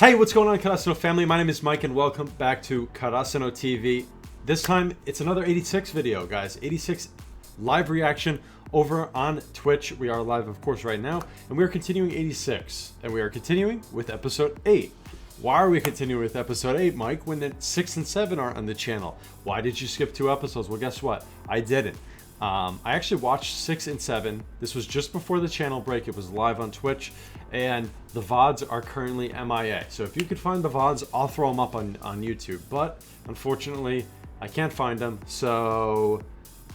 Hey, what's going on, Karasuno family? My name is Mike, and welcome back to Karasuno TV. This time, it's another 86 video, guys. 86 live reaction over on Twitch. We are live, of course, right now, and we are continuing 86, and we are continuing with episode 8. Why are we continuing with episode 8, Mike, when the 6 and 7 aren't on the channel? Why did you skip 2 episodes? Well, guess what? I didn't. I actually watched 6 and 7. This was just before the channel break. It was live on Twitch, and the VODs are currently MIA. So if you could find the VODs, I'll throw them up on YouTube. But unfortunately, I can't find them. So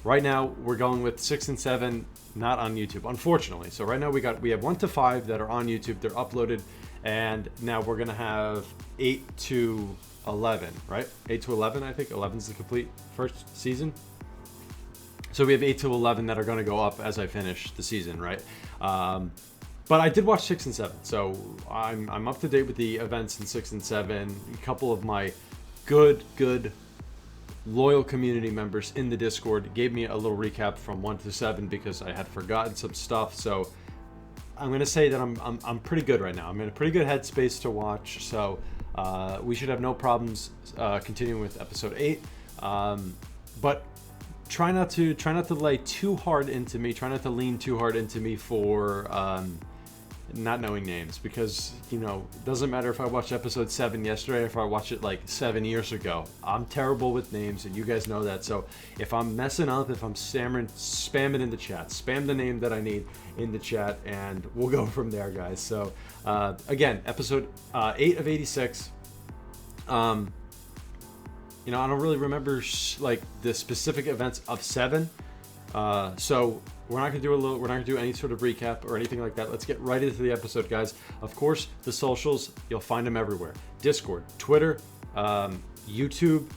right now, we're going with 6 and 7, not on YouTube, unfortunately. So right now, we have 1 to 5 that are on YouTube. They're uploaded, and now we're gonna have 8 to 11, right? 8 to 11, I think. 11 is the complete first season. So we have 8 to 11 that are going to go up as I finish the season, right? But I did watch 6 and 7, so I'm up to date with the events in 6 and 7. A couple of my good, loyal community members in the Discord gave me a little recap from 1 to 7 because I had forgotten some stuff. So I'm going to say that I'm pretty good right now. I'm in a pretty good headspace to watch, so we should have no problems continuing with episode 8. But try not to lay too hard into me. Try not to lean too hard into me for not knowing names, because you know, it doesn't matter if I watched episode 7 yesterday or if I watched it like 7 years ago. I'm terrible with names, and you guys know that. So if I'm messing up, if I'm stammering, spam it in the chat. Spam the name that I need in the chat, and we'll go from there, guys. So again, episode 8 of 86. You know, I don't really remember like the specific events of 7, so we're not gonna do any sort of recap or anything like that. Let's get right into the episode, guys. Of course, the socials, you'll find them everywhere: Discord, Twitter, YouTube.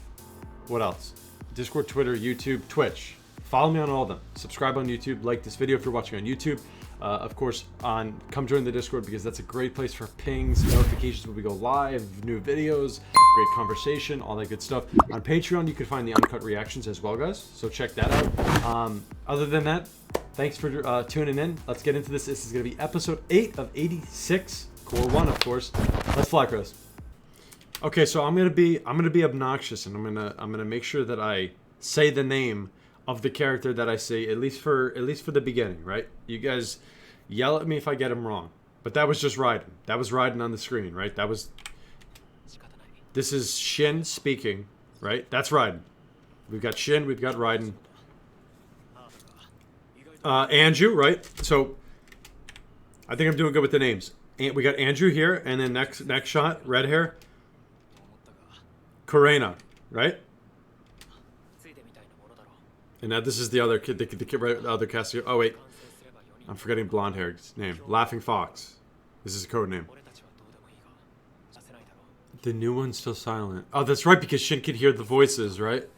What else? Discord, Twitter, YouTube, Twitch. Follow me on all of them. Subscribe on YouTube. Like this video if you're watching on YouTube. Of course, come join the Discord, because that's a great place for pings, notifications when we go live, new videos, great conversation, all that good stuff. On Patreon, you can find the uncut reactions as well, guys. So check that out. Other than that, thanks for tuning in. Let's get into this. This is going to be episode 8 of 86, Core 1, of course. Let's fly, Chris. Okay, so I'm gonna be obnoxious, and I'm gonna make sure that I say the name of the character that I see, at least for the beginning, right? You guys yell at me if I get him wrong, but that was just Raiden. That was Raiden on the screen, right? This is Shin speaking, right? That's Raiden. We've got Shin, we've got Raiden. Andrew, right? So I think I'm doing good with the names. And we got Andrew here, and then next shot, red hair, Karena, right? And now this is the other kid, the kid, right, the other cast here. Oh wait, I'm forgetting blonde hair's name. Laughing Fox. This is a code name. The new one's still silent. Oh, that's right, because Shin could hear the voices, right?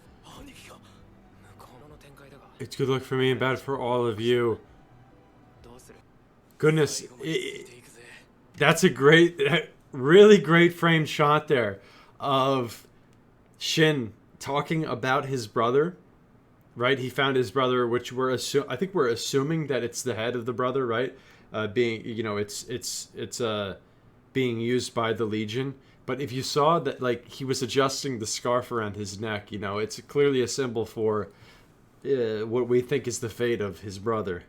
It's good luck for me and bad for all of you. Goodness, that's a great, really great framed shot there of Shin talking about his brother. Right, he found his brother, which I think we're assuming that it's the head of the brother, right? Being, you know, it's being used by the Legion. But if you saw that, like, he was adjusting the scarf around his neck, you know, it's clearly a symbol for what we think is the fate of his brother.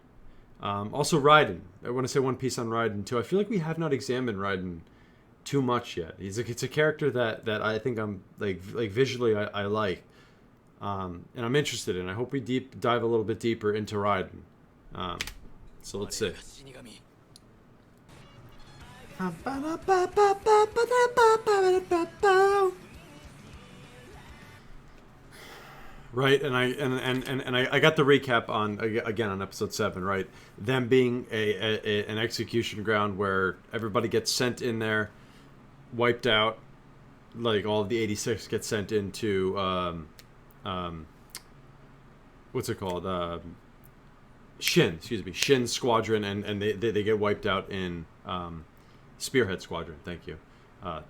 Also, Raiden. I want to say one piece on Raiden too. I feel like we have not examined Raiden too much yet. It's a character that I think I'm like visually I like. And I'm interested in. I hope we dive a little bit deeper into Raiden. So let's see. Right, and I got the recap on again on episode 7. Right, them being an execution ground where everybody gets sent in there, wiped out. Like all of the 86 get sent into. What's it called? Shin's squadron, and they get wiped out in Spearhead Squadron. Thank you.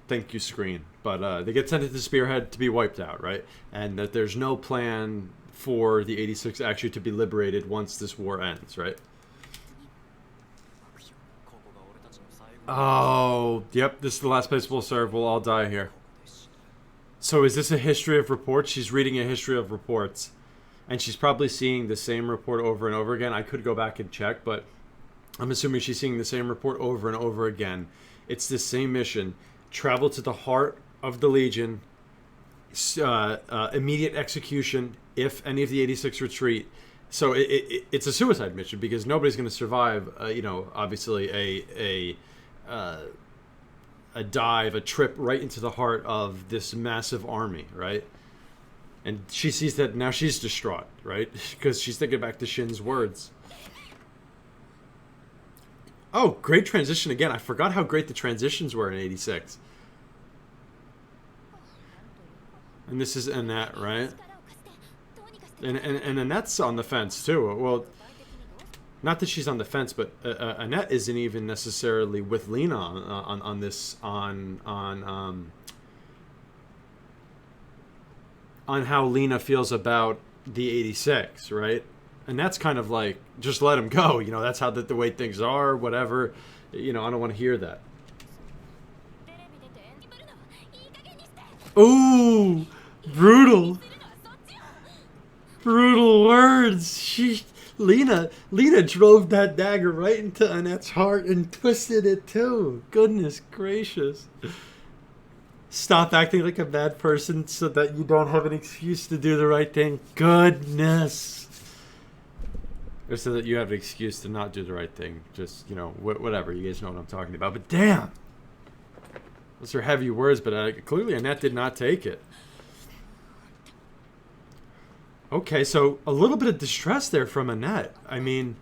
Thank you, screen. But they get sent into Spearhead to be wiped out, right? And that there's no plan for the 86 actually to be liberated once this war ends, right? Oh, yep, this is the last place we'll serve. We'll all die here. So is this a history of reports? She's reading a history of reports. And she's probably seeing the same report over and over again. I could go back and check, but I'm assuming she's seeing the same report over and over again. It's the same mission. Travel to the heart of the Legion. Immediate execution if any of the 86 retreat. So it's a suicide mission because nobody's going to survive, obviously a dive, a trip right into the heart of this massive army, right? And she sees that now she's distraught, right? Because she's thinking back to Shin's words. Oh, great transition again. I forgot how great the transitions were in 86. And this is Annette, right? And Annette's on the fence, too. Well, not that she's on the fence, but Annette isn't even necessarily with Lena on this, on how Lena feels about the 86, right? And that's kind of like, just let him go. That's how the way things are, whatever. I don't want to hear that. Ooh, brutal. Brutal words. Lena drove that dagger right into Annette's heart and twisted it too. Goodness gracious. Stop acting like a bad person so that you don't have an excuse to do the right thing. Goodness. Or so that you have an excuse to not do the right thing. Just, whatever. You guys know what I'm talking about. But damn. Those are heavy words, but clearly Annette did not take it. Okay, so a little bit of distress there from Annette. I mean,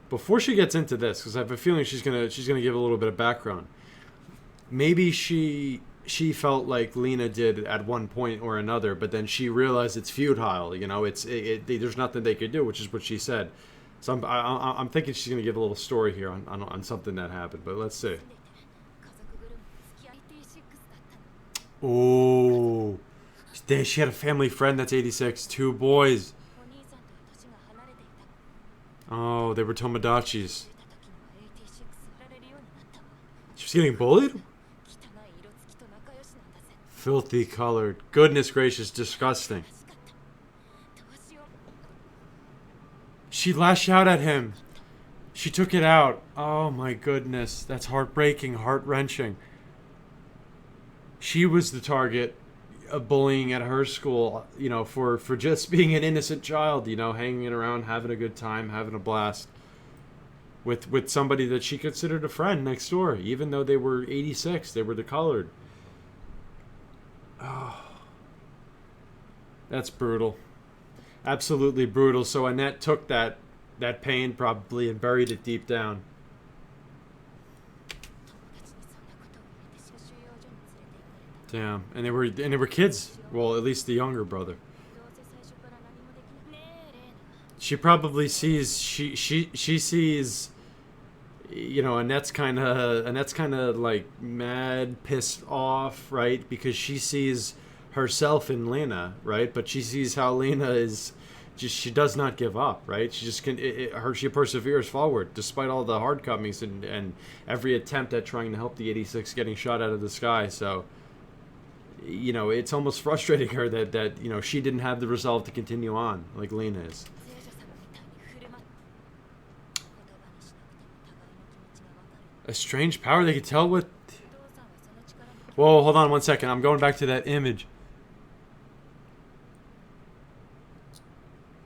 before she gets into this, because I have a feeling she's gonna give a little bit of background. Maybe she felt like Lena did at one point or another, but then she realized it's futile. There's nothing they could do, which is what she said. So I'm thinking she's gonna give a little story here on something that happened. But let's see. Oh, she had a family friend that's 86. 2 boys. Oh, they were Tomodachi's. She was getting bullied? Filthy colored. Goodness gracious, disgusting. She lashed out at him. She took it out. Oh my goodness. That's heartbreaking, heart-wrenching. She was the target of bullying at her school, for just being an innocent child, hanging around, having a good time, having a blast with somebody that she considered a friend next door, even though they were 86, they were the colored. Oh, that's brutal. Absolutely brutal. So Annette took that pain probably and buried it deep down. Damn, and they were kids. Well, at least the younger brother. She probably sees she sees, Annette's kind of like mad, pissed off, right? Because she sees herself in Lena, right? But she sees how Lena is just, she does not give up, right? She just she perseveres forward despite all the hard comings and every attempt at trying to help the 86 getting shot out of the sky. So, it's almost frustrating her that she didn't have the resolve to continue on like Lena is. A strange power, they could tell what... Whoa, hold on 1 second. I'm going back to that image.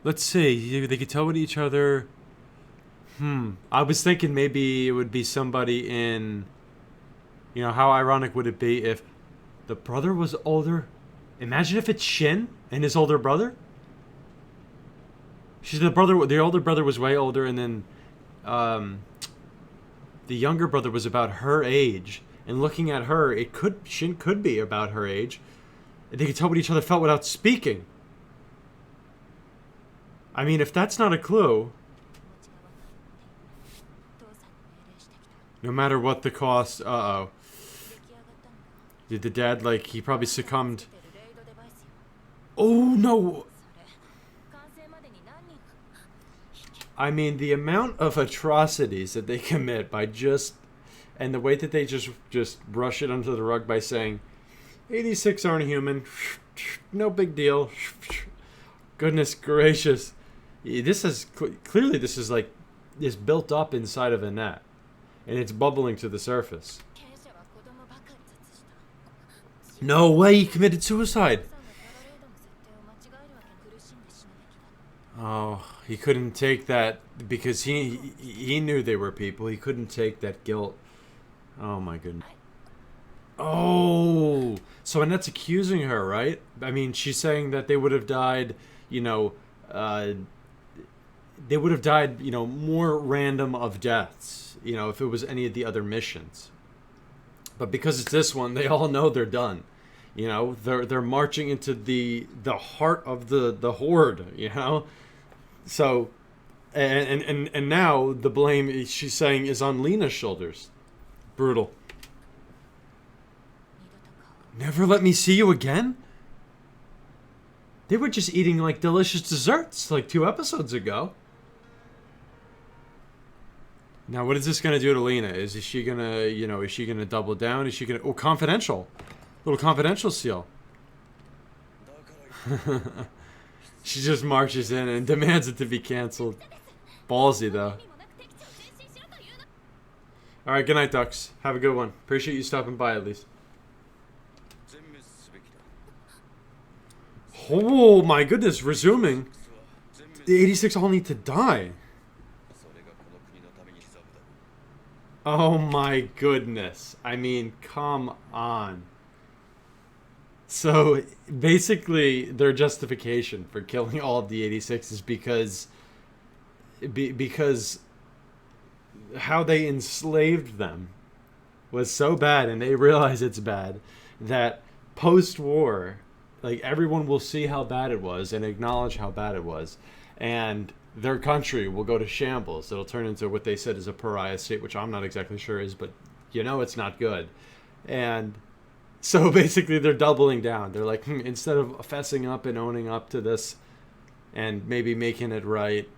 Let's see. They could tell what each other... I was thinking maybe it would be somebody in... how ironic would it be if the brother was older? Imagine if it's Shin and his older brother. The older brother was way older, and then... the younger brother was about her age, and looking at her, Shin could be about her age. They could tell what each other felt without speaking. I mean, if that's not a clue, no matter what the cost, did the dad, he probably succumbed. Oh no! I mean, the amount of atrocities that they commit by just, and the way that they just brush it under the rug by saying 86 aren't human, no big deal. Goodness gracious. This is clearly, this is like, is built up inside of a net, and it's bubbling to the surface. No way, he committed suicide. Oh, he couldn't take that because he knew they were people. He couldn't take that guilt. Oh my goodness. Oh, so Annette's accusing her, right? I mean, she's saying that they would have died, you know, they would have died, you know, more random of deaths, you know, if it was any of the other missions. But because it's this one, they all know they're done. You know, they're marching into the heart of the horde, you know? So, and now the blame, she's saying, is on Lena's shoulders. Brutal. Never let me see you again? They were just eating, like, delicious desserts, like, 2 episodes ago. Now, what is this going to do to Lena? Is she going to, you know, is she going to double down? Is she going to... Oh, confidential. Little confidential seal. She just marches in and demands it to be canceled. Ballsy, though. Alright, good night, Ducks. Have a good one. Appreciate you stopping by, at least. Oh, my goodness. Resuming. The 86 all need to die. Oh, my goodness. I mean, come on. So, basically, their justification for killing all of the 86 is because how they enslaved them was so bad, and they realize it's bad, that post-war, like, everyone will see how bad it was and acknowledge how bad it was, and their country will go to shambles. It'll turn into what they said is a pariah state, which I'm not exactly sure is, but you know it's not good. And so basically they're doubling down. They're like, instead of fessing up and owning up to this and maybe making it right,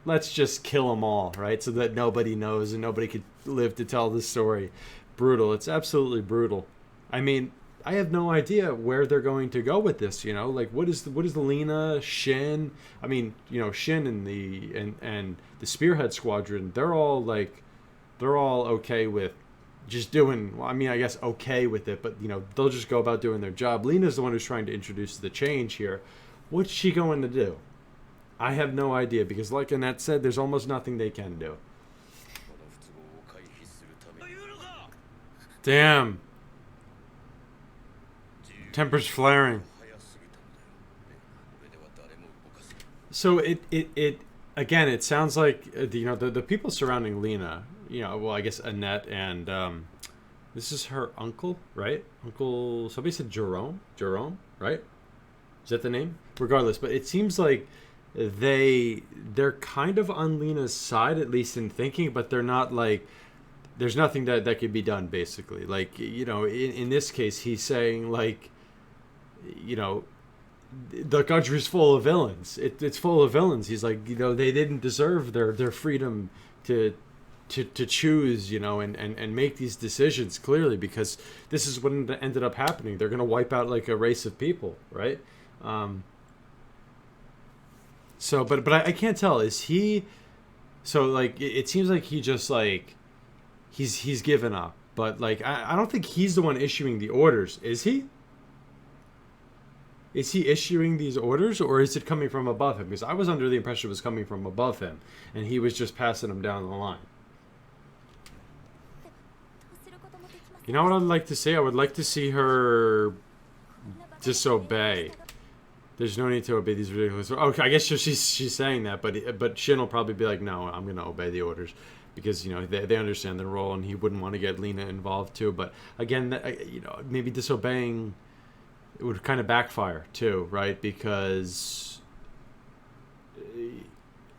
let's just kill them all, right? So that nobody knows and nobody could live to tell the story. Brutal. It's absolutely brutal. I mean, I have no idea where they're going to go with this, you know? Like, what is the Lena, Shin? I mean, you know, Shin and the Spearhead Squadron, they're all okay with just doing, well, I mean, I guess okay with it, but, you know, they'll just go about doing their job. Lena's the one who's trying to introduce the change here. What's she going to do? I have no idea, because like Annette said, there's almost nothing they can do. Damn. Tempers flaring. So it again, it sounds like you know, the people surrounding Lena, you know, well, I guess Annette and this is her uncle, right? Uncle, somebody said Jerome, right? Is that the name? Regardless, but it seems like they're kind of on Lena's side, at least in thinking, but they're not, like, there's nothing that could be done, basically. Like, you know, in this case, he's saying, like, you know, the country's full of villains. It's full of villains. He's like, you know, they didn't deserve their freedom to choose, you know, and make these decisions, clearly, because this is what ended up happening. They're going to wipe out, like, a race of people, right? So, but I can't tell. Is he... So, like, it seems like he just, like... He's given up. But, like, I don't think he's the one issuing the orders. Is he? Is he issuing these orders, or is it coming from above him? Because I was under the impression it was coming from above him, and he was just passing them down the line. You know what I'd like to see? I would like to see her disobey. There's no need to obey these ridiculous... Okay, I guess she's saying that, but Shin will probably be like, no, I'm going to obey the orders. Because, you know, they understand their role, and he wouldn't want to get Lena involved, too. But, again, you know, maybe disobeying... It would kind of backfire, too, right? Because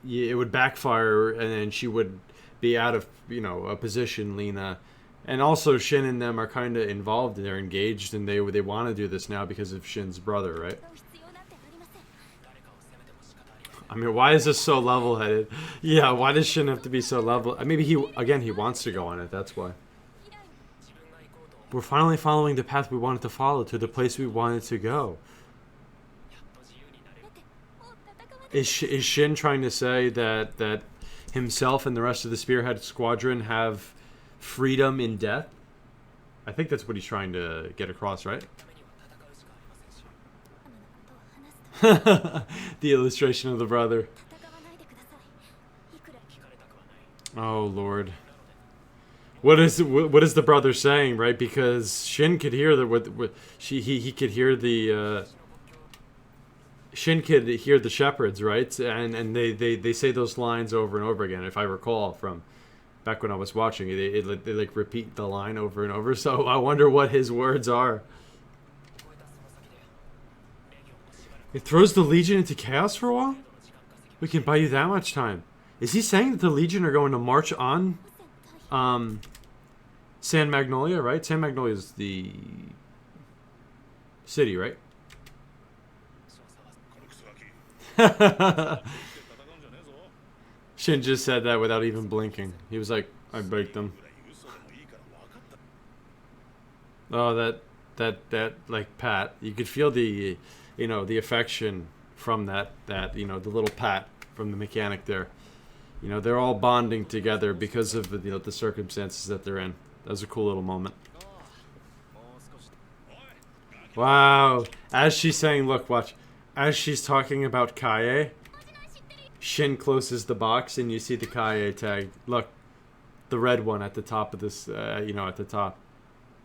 it would backfire, and then she would be out of, you know, a position, Lena. And also, Shin and them are kind of involved. They're engaged, and they want to do this now because of Shin's brother, right? I mean, why is this so level-headed? Yeah, why does Shin have to be so level? Maybe he wants to go on it. That's why. We're finally following the path we wanted to follow to the place we wanted to go. Is Shin trying to say that himself and the rest of the Spearhead Squadron have freedom in death? I think that's what he's trying to get across, right? The illustration of the brother. Oh Lord. What is the brother saying, right? Because Shin could hear he could hear the Shin could hear the shepherds, right? And they say those lines over and over again, if I recall from back when I was watching it. They like repeat the line over and over. So I wonder what his words are. It throws the Legion into chaos for a while? We can buy you that much time. Is he saying that the Legion are going to march on San Magnolia, right? San Magnolia is the city, right? Shin just said that without even blinking. He was like, I baked them. Oh, that like pat. You could feel the, the affection from that, the little pat from the mechanic there. They're all bonding together because of the circumstances that they're in. That was a cool little moment. Wow. As she's saying, look, watch. As she's talking about Kaie, Shin closes the box and you see the Kaie tag. Look, the red one at the top of this, at the top.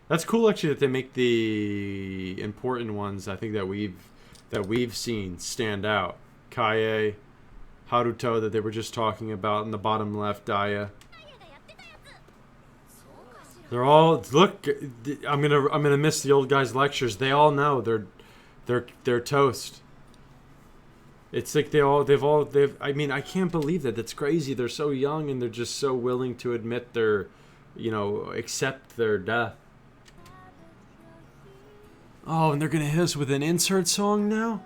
That's cool actually that they make the important ones, I think that we've seen stand out. Kaie, Haruto that they were just talking about in the bottom left, Daya. They're all, look, I'm gonna miss the old guys' lectures. They all know they're toast. It's like I mean, I can't believe that. That's crazy. They're so young and they're just so willing to admit their, accept their death. Oh, and they're gonna hit us with an insert song now?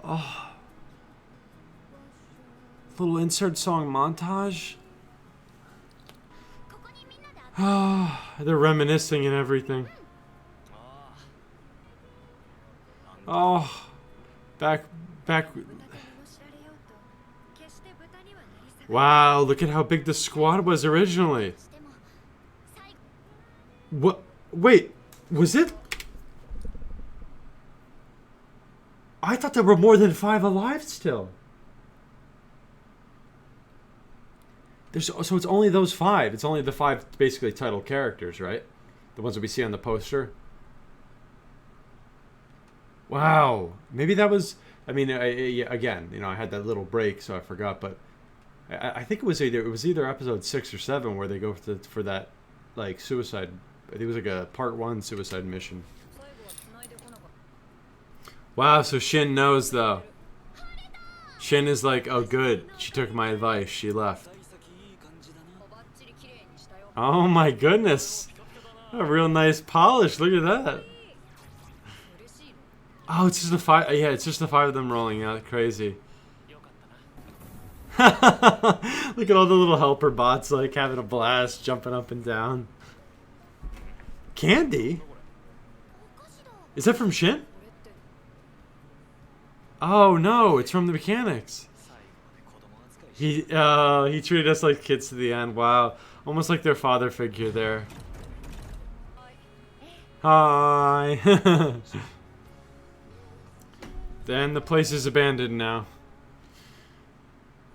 Oh. Little insert song montage? Oh, they're reminiscing and everything. Oh, back. Wow, look at how big the squad was originally. What? Wait, was it? I thought there were more than 5 alive still. So it's only those 5. It's only the 5 basically title characters, right? The ones that we see on the poster. Wow. Maybe that was... I mean, again, I had that little break, so I forgot. But I think it was either episode 6 or 7 where they go for that, like, suicide... I think it was like a part 1 suicide mission. Wow, so Shin knows, though. Shin is like, oh, good. She took my advice. She left. Oh my goodness. A real nice polish. Look at that. Oh, it's just the 5. Yeah, it's just the 5 of them rolling out. Crazy. Look at all the little helper bots like having a blast, jumping up and down. Candy? Is that from Shin? Oh no, it's from the mechanics. He treated us like kids to the end. Wow. Almost like their father figure there. Hi. Then the place is abandoned now.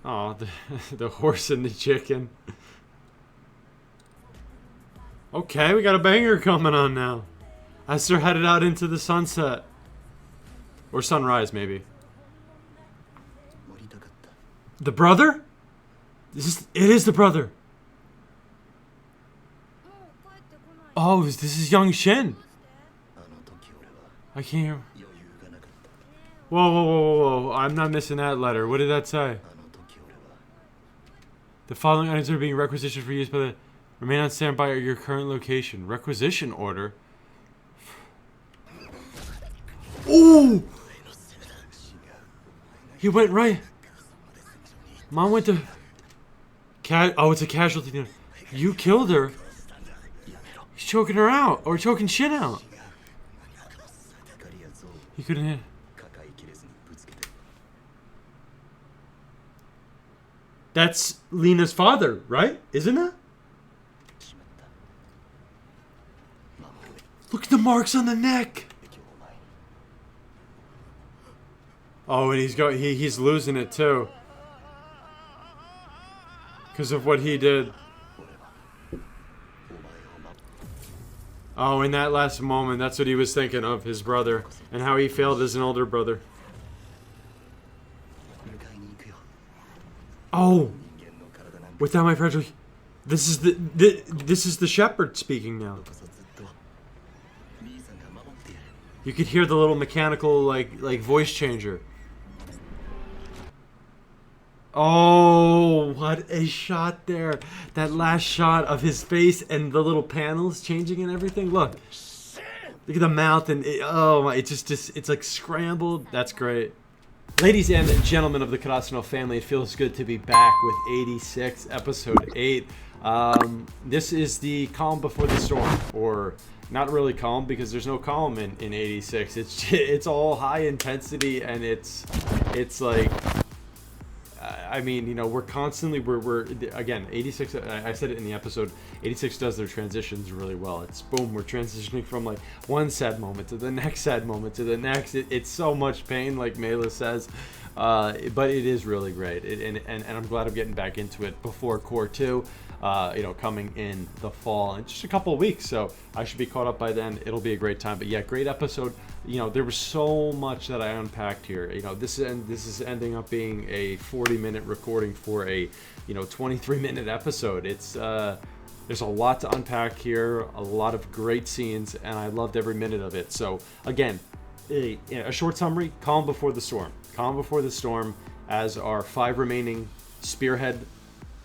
Oh, the horse and the chicken. Okay, we got a banger coming on now. As they're headed out into the sunset. Or sunrise, maybe. The brother? It is the brother. Oh, this is young Shin. I can't hear. Whoa. I'm not missing that letter. What did that say? The following items are being requisitioned for use by the... Remain on standby at your current location. Requisition order? Ooh! He went right... Mom went to... Oh, it's a casualty dinner. You killed her? He's choking her out. Or choking Shin out. He couldn't hit. That's Lena's father, right? Isn't it? Look at the marks on the neck. Oh, and he's losing it too. Because of what he did. Oh, in that last moment, that's what he was thinking of, his brother. And how he failed as an older brother. Oh! Without my fragile... This is the shepherd speaking now. You could hear the little mechanical, like voice changer. Oh, what a shot there. That last shot of his face and the little panels changing and everything. Look. Look at the mouth and oh my, it's like scrambled. That's great. Ladies and gentlemen of the Karasuno family, it feels good to be back with 86, episode 8. This is the calm before the storm, or not really calm because there's no calm in 86. It's all high intensity, and it's like, I mean, you know, we're constantly, we're again, 86, I said it in the episode, 86 does their transitions really well. It's boom, we're transitioning from like one sad moment to the next sad moment to the next. It's so much pain, like Mela says, but it is really great. And I'm glad I'm getting back into it before Cour 2, you know, coming in the fall in just a couple of weeks. So I should be caught up by then. It'll be a great time. But yeah, great episode. You know, there was so much that I unpacked here. You know, this is ending up being a 40-minute recording for a, you know, 23-minute episode. It's there's a lot to unpack here, a lot of great scenes, and I loved every minute of it. So again, a short summary: calm before the storm. Calm before the storm, as our 5 remaining spearhead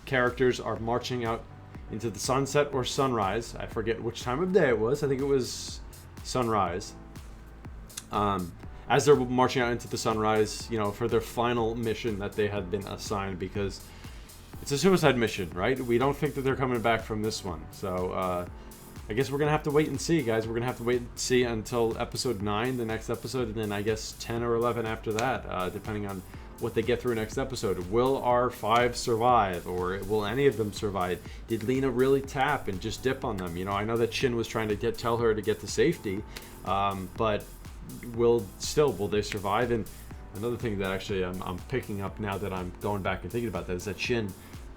characters are marching out into the sunset or sunrise. I forget which time of day it was. I think it was sunrise. As they're marching out into the sunrise, you know, for their final mission that they had been assigned, because it's a suicide mission, right? We don't think that they're coming back from this one. So, I guess we're going to have to wait and see, guys. We're going to have to wait and see until episode 9, the next episode, and then I guess 10 or 11 after that, depending on what they get through next episode. Will our 5 survive, or will any of them survive? Did Lena really tap and just dip on them? You know, I know that Shin was trying to tell her to get to safety, but will they survive? And another thing that actually I'm picking up now that I'm going back and thinking about that is that Shin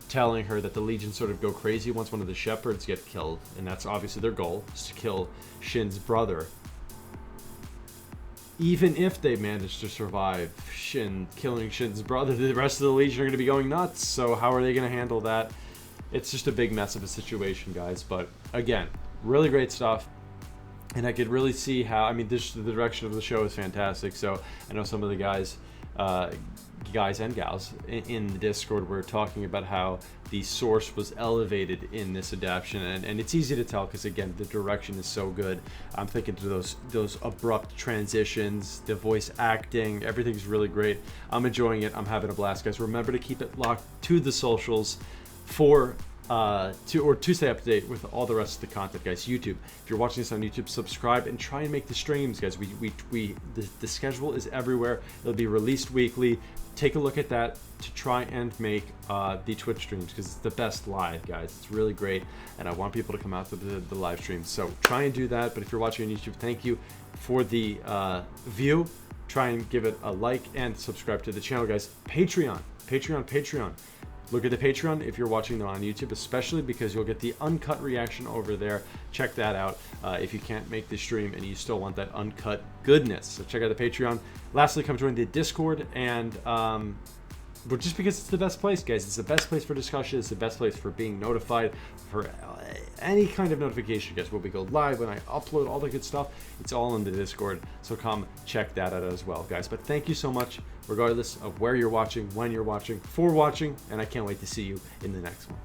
telling her that the Legion sort of go crazy once one of the shepherds get killed, and that's obviously their goal, is to kill Shin's brother. Even if they manage to survive killing Shin's brother, the rest of the Legion are going to be going nuts. So how are they going to handle that? It's just a big mess of a situation, guys. But again, really great stuff. And I could really see how, I mean, the direction of the show is fantastic. So I know some of the guys and gals in the Discord were talking about how the source was elevated in this adaptation, and it's easy to tell because again, the direction is so good. I'm thinking to those abrupt transitions, the voice acting, everything's really great. I'm enjoying it. I'm having a blast, guys. Remember to keep it locked to the socials to stay up to date with all the rest of the content, guys. YouTube, if you're watching this on YouTube, subscribe and try and make the streams, guys. The schedule is everywhere. It'll be released weekly. Take a look at that to try and make the Twitch streams, because it's the best live, guys. It's really great, and I want people to come out to the live streams. So try and do that. But if you're watching on YouTube, thank you for the view. Try and give it a like and subscribe to the channel, guys. Patreon. Look at the Patreon if you're watching them on YouTube, especially because you'll get the uncut reaction over there. Check that out if you can't make the stream and you still want that uncut goodness. So check out the Patreon. Lastly, come join the Discord, and but just because it's the best place, guys. It's the best place for discussion. It's the best place for being notified for any kind of notification, guys. When we go live, when I upload, all the good stuff, it's all in the Discord. So come check that out as well, guys. But thank you so much, regardless of where you're watching, when you're watching, for watching, and I can't wait to see you in the next one.